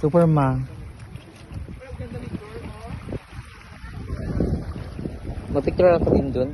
Superma. Mag-picture ako din dun.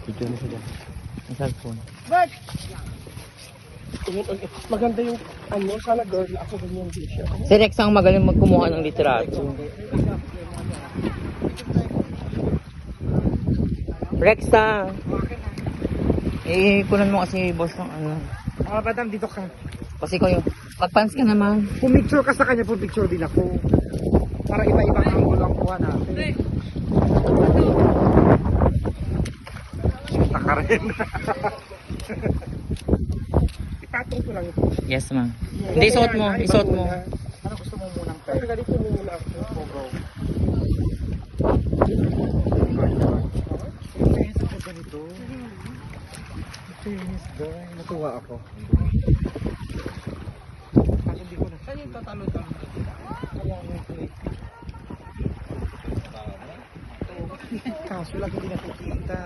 Picture mo sila. Ang cellphone. But, maganda yung ano, sana girl ako ganyan din siya. Si Rex ang magaling magkumuha ng litrato. Rexa! Kunan mo kasi boss ng ano. Madam, dito ka. Kasi ko yung pag-pants ka naman. Pumicture ka sa kanya, pumicture din ako. Para iba-ibang angle ang kuha natin. Kita ka rin. Ipatong ko lang ito. Yes, ma'am. Hindi, isuot mo. Isuot mo. Ano gusto mo munang tayo? Ganito mo muna ako, bro. Fairness ako ganito. Fairness ba? Natuwa ako. Kasi hindi ko na. Saan yung tatalo-talo? Kaya nga ito eh. Kaso lang hindi nakikita.